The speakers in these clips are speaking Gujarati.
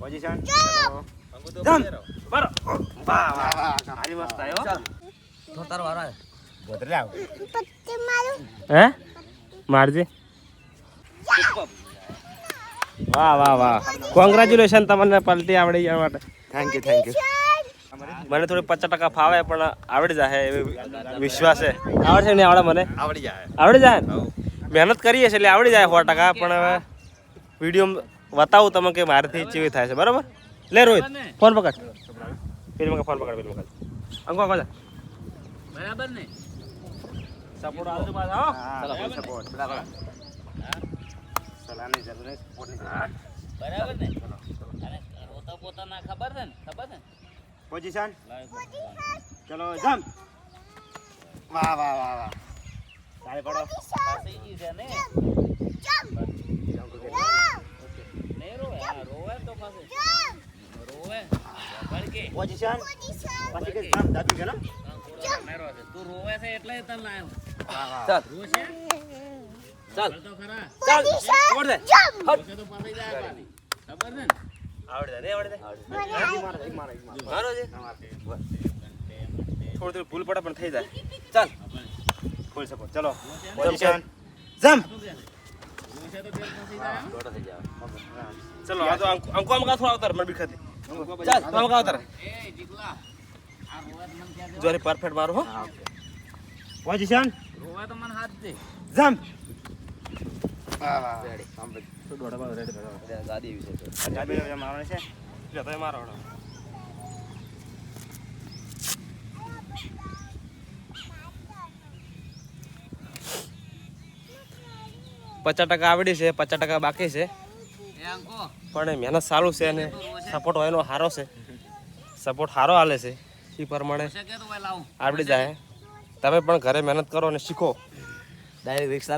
પોઝિશન ચલો જમ બરો વાહ વાહ હારી મસ્ત આયો ચાલ તો તારો વારો ગોતરે આવ પત્તી મારું હે મારજે વાહ વાહ વાહ કોંગ્રેચ્યુલેશન તમને પલટી આવડી જવા માટે થેન્ક યુ મને થોડી 50% ફાવે પણ આવડી જાય એવો વિશ્વાસ છે આવડશે ને આવડે મને આવડી જાય મહેનત કરીએ છે એટલે આવડી જાય 100% પણ હવે વિડીયો બતાવું તમે કે મારાથી ચેવી થાય છે બરાબર લે રોહિત ફોન પકડ પેલી મગા ફોન પકડ પેલી મગા અંકો જા બરાબર ને સપોર્ટ આવજો પાછા હો ચલો સપોર્ટ બરાબર સલાની જરૂર નહીં સપોર્ટ ની બરાબર ને અરે રોતા પોતા ના ખબર ને પોઝિશન ચલો જમ વાહ વાહ વાહ વાહ સાઈ પડો પાસે ઈ છે ને નહીં રોવે હા રોવે તો પાસે રોવે બળકે પોઝિશન પછી કે જમ દાબી ગયો તું રોવે છે એટલે તને લાયો વાહ વાહ ચાલ રોશે ચાલ તો ખરા ચાલ છોડ દે રોશે તો પાસે જાય પાછી ખબર ને આવડે દે મારો છે થોડું ભૂલ પડે પણ થઈ જાય ચાલ ફૂલ સપોર્ટ ચલો પોઝિશન જમ રોશે તો ફેર પાસે જાય દોડો થઈ જાય ચલો આ તો અંકો આમ કા થોડા આવતર મને બીખાતી ચાલ તો આમ કા આવતર એ જીગલા આ રોવે તો મને ક્યાં જોરે પરફેક્ટ મારો હો પોઝિશન રોવે તો મને હાથ દે જમ વાહ વાહ રેડી તો દોડા બાદ રેડી ગાદી વિશે તો ગાદી મારવાનો છે લે તો મારો 50% આવડી છે 50% બાકી છે પણ મહેનત સારું છે અને સપોર્ટ હોય એનો સારો છે સપોર્ટ સારો હાલે છે એ પ્રમાણે આવડી જાય તમે પણ ઘરે મહેનત કરો અને શીખો ડાયરેક્ટ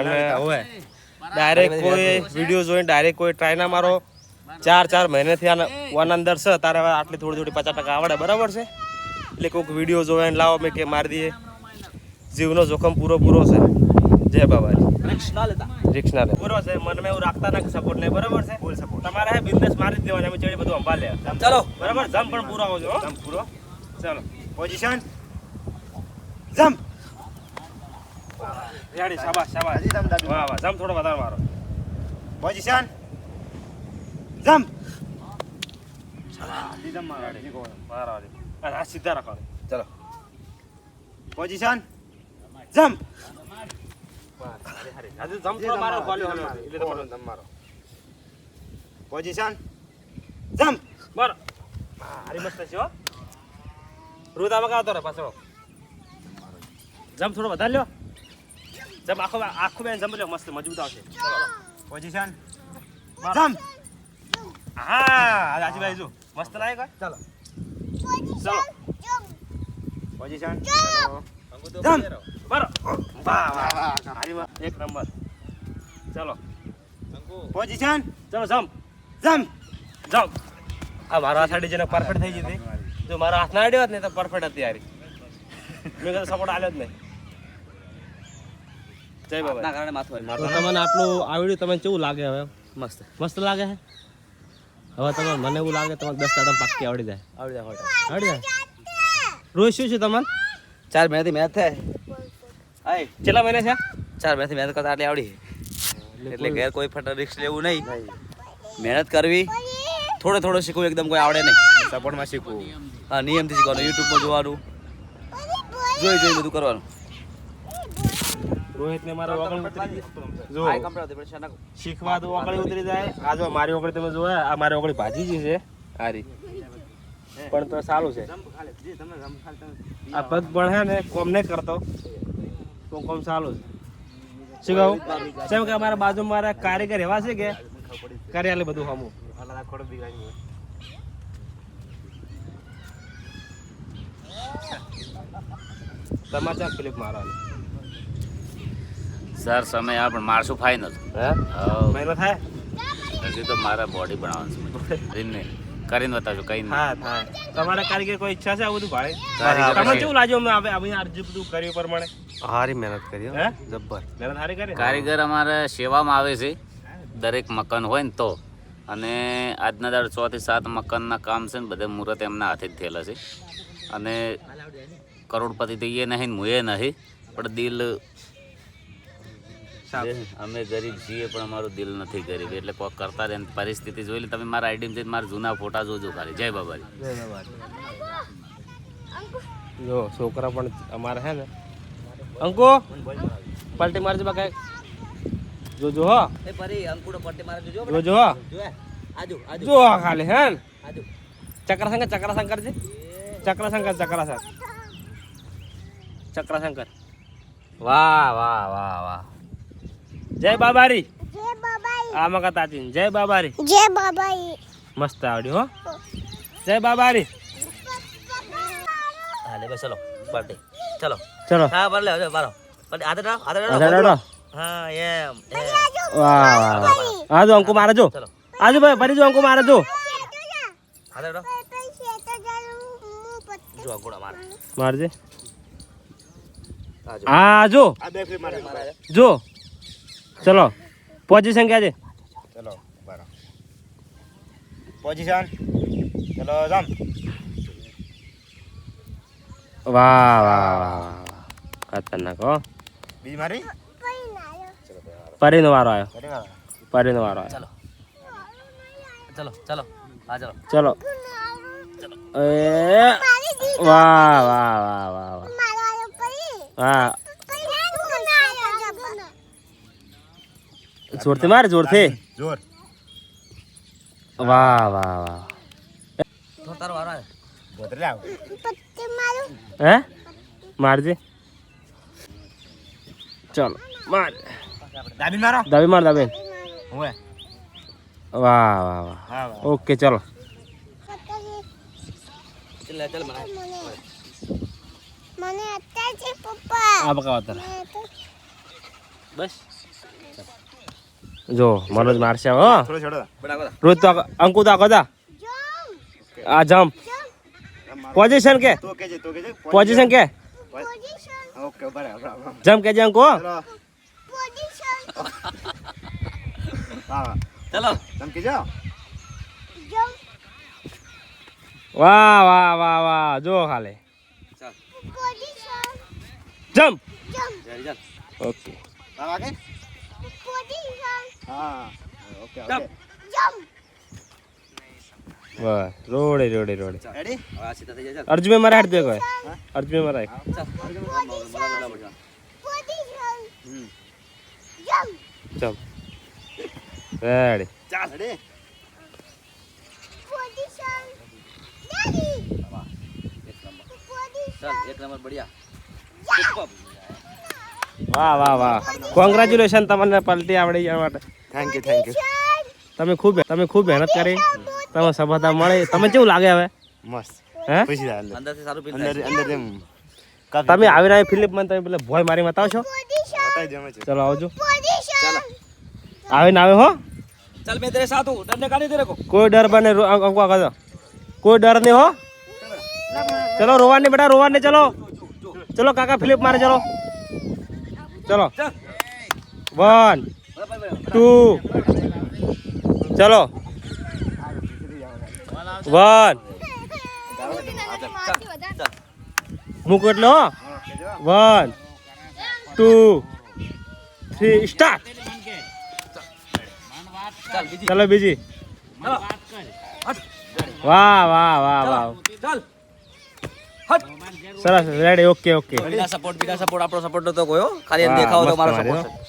અને હવે ડાયરેક્ટ કોઈ વિડીયો જોઈને ડાયરેક્ટ કોઈ ટ્રાય ના મારો 4 મહિનાથી આના વન અંદર છે તારે હવે આટલી થોડી 50% આવડે બરાબર છે એટલે કોઈક વિડીયો જોઈને લાવો મેં કે મારી દઈએ જીવનો જોખમ પૂરો છે જય બાબાજી રિક્સ ના લે પૂરો છે મને એવું રાખતા ના સપોર્ટ નહીં બરાબર છે ફૂલ સપોર્ટ તમારે હે બિઝનેસ મારી જ દેવાની અમે ચડી બધું સંભાળ લે ચાલો બરાબર જમ પણ પૂરો આવજો હો જમ પૂરો ચાલો પોઝિશન જમ રેડી શાબાશ હજી જમ દાદુ વાહ વાહ જમ થોડો વધારે મારો પોઝિશન જમ હજી જમ મારો રેડી મારો અને આ સીધા રાખો ચાલો પોઝિશન જમ આજે જમ થોડો મારો ખોલ્યો હલો એટલે તમારો જમ મારો પોઝિશન જમ મારો હારી મસ્ત છે હો રૂદામાં કાતો રે પાછો જમ થોડો વધારે લ્યો જમ આખો બેન જમ લ્યો મસ્ત મજબૂત આવશે પોઝિશન જમ હા આજુબાજુ જો મસ્ત લાગે કા ચાલો ચલો પોઝિશન જમ બરો વાહ વાહ વાહ હારી એક નંબર ચલો પોઝિશન ચલો જમ આ મારો હાથ આડી જેને પરફેક્ટ થઈ જતી જો મારો હાથ ના આડ્યો હોત ને તો પરફેક્ટ હતી યારી મેં કદા સપોર્ટ આલ્યો જ નહીં જય બાબા ના કારણે માથું તો તમને આટલું આવડ્યું તમને કેવું લાગે હવે મસ્ત લાગે છે હવે તમને મને એવું લાગે તમને 10 દાડા પાક્કી આવડી જાય રોજ શું છે તમને 4 મહિનાથી મહેનત થાય આય કેટલા મહિના છે 4 મહિનાથી મહેનત કરતા આટલી આવડી એટલે ઘેર કોઈ ફટા રિસ્ક લેવું નહીં મહેનત કરવી થોડો શીખવું એકદમ કોઈ આવડે નહીં સપોર્ટમાં શીખવું હા નિયમથી શીખવાનું યુટ્યુબમાં જોવાનું જોઈ બધું કરવાનું રોહિત ને મારો ઓગળી ઉતરી જો હાઈ કમ્પ્યુટર પણ શાના શીખવા તો ઓગળી ઉતરી જાય આ જો મારી ઓગળી તમે જોયા આ મારી ઓગળી ભાજી જ છે હારી પણ તો સારું છે આ પગ પણ હે ને કોમ નહીં કરતો તો કોમ સારું છે શું કહું કેમ કે અમારા બાજુ મારા કારીગર એવા છે કે કરી આલે બધું હમું સમાચાર ક્લિપ મારવાનું સર સમય આ પણ મારશું ફાઇનલ હે મહિનો થાય હજી તો મારા બોડી બનાવવાનું છે કરીને બતાવજો કઈ નહીં હા થાય તમારા કારીગર કોઈ ઈચ્છા છે આ બધું ભાઈ કારીગર તમને કેવું લાગ્યું અમે આપણે આ જે બધું કર્યું પ્રમાણે હારી મહેનત કરી હે જબ્બર મહેનત હારી કરી કારીગર અમારે સેવામાં આવે છે દરેક મકાન હોય ને તો અને આજના દાડ 6 થી 7 મકાનના કામ છે ને બધે મુહૂર્ત એમના હાથે જ થયેલા છે. અને કરોડપતિ તો એ નહીં હું એ નહીં, પણ દિલ અમે ગરીબ છીએ પણ અમારું દિલ નથી ગરીબ, એટલે કોક કરતા રહે. પરિસ્થિતિ જોઈ લે તમે. મારા આઈડીમાં જઈને મારા જૂના ફોટા જોજો ખાલી. જય બાબાજી. જો છોકરા પણ અમારે હે ને. અંકુ પલટી મારજો બા કઈ જોજો હો. એ પરી અંકુડો પટ્ટી મારે જોજો. જોજો હો. આજુ આજુ જો ખાલી હે ને. આજુ ચક્રશંકર ચક્રશંકર ચક્રશંકર. વાહ વાહ વાહ વાહ. જય બાબારી. આમાં કા તાતી જય બાબારી. મસ્ત આવડ્યું હો. જય બાબારી. હાલે બસ ચલો પટ્ટી ચલો. ચલો હા ભલે હવે બારો પટ્ટી આદર અડાડો. હા એમ વાહ વાહ વાહ. આ જો અંકુ મારે જો. ચલો આજુ ભાઈ ફરી જો અંકુ મારે જો. આદર જો અંકુડા મારે મારજે. આ જો જો. ચલો પોઝિશન ક્યાં છે? ચલો બરાબર પોઝિશન. ચલો જમ. વાહ વાહ વાહ. ખતરનાક હો. બીજી મારી. પરીનો વારો આવ્યો. પરીનો વારો આવ્યો. ચલો ચલો હા ચલો ચલો. એ વાહ વાહ વાહ વાહ વાહ. હા જોરથી માર જોરથી. જોર. વાહ વાહ વાહ. તો તારો વારો આવે. બોતરે આવ. હે મારજે. ચલો માર. દાબી મારો. દાબી માર દાબી. ઓય. વાહ વાહ વાહ. હા વાહ. ઓકે ચલો. ચલ ચલ મને મને અત્યારે પપ્પા આ બકાવા તારે. બસ જો મનોજ મારશે હો. થોડો છોડો. બરાબર રોજ તો અંકુ તો આખો આ જમ્પ પોઝિશન કે તો કેજે પોઝિશન કે ઓકે બરાબર. જમ્પ કેજે અંકુ. ચલો પોઝિશન હા ચલો તમે કીજો. વાહ વાહ વાહ વાહ. જો ખાલી ચાલ પોઝિશન જમ્પ. જલ્દી ચાલ ઓકે તાર વાગે. પોઝિશન હા ઓકે જમ. ઓકે. જમ્પ બસ રોડે રોડે રોડે. રેડી. હવે આ સીધા થઈ જાય ચાલ અર્જુન મારા હાથ દે કોઈ. અર્જુન મારા ચાલ પોઝિશન હમ જમ્પ જમ્પ. રેડી. ચાલ રેડી. પોઝિશન ડેડી ચાલ એક નંબર બઢિયા. વાહ વાહ વાહ. કોંગ્રેચ્યુલેશન તમને પલટી આવડી જવા માટે. Thank you. તમે ખૂબ મહેનત કરી. તમે સફળતા મળે. તમે કેવું લાગે હવે? મસ્ત. હે ખુશી થાય અંદર. અંદરથી સારું ફીલ અંદર થાય. અંદર જેમ તમે આવીને આવી ફિલિપ મને તમે પેલા ભોય મારી બતાવશો. બતાવી દે અમે છે. ચલો આવજો. ચાલો આવીને આવે હો. ચાલ મેં તેરે સાથ હું ડરને કાઢી તેરે કો. કોઈ ડર બને અંકવા કાઢો. કોઈ ડર નહીં હો. ચલો રોવાન નહીં બેટા રોવાન નહીં. ચલો ચલો કાકા ફિલિપ મારે ચલો. ચલો 1 2 ચલો 1 મૂકો એટલે હો. 1 2 3 સ્ટાર્ટ. ચાલ બીજી ચલો બીજી. ચલો વાહ વાહ વાહ વાહ. ચાલ હટ સરસ રેડી. Okay okay. બીજા સપોર્ટ આપણો સપોર્ટ નતો કોઈ હો. ખાલી એમ વાહ, દેખાવો તો મસ્ત મારો માર્યો. સપોર્ટ છે.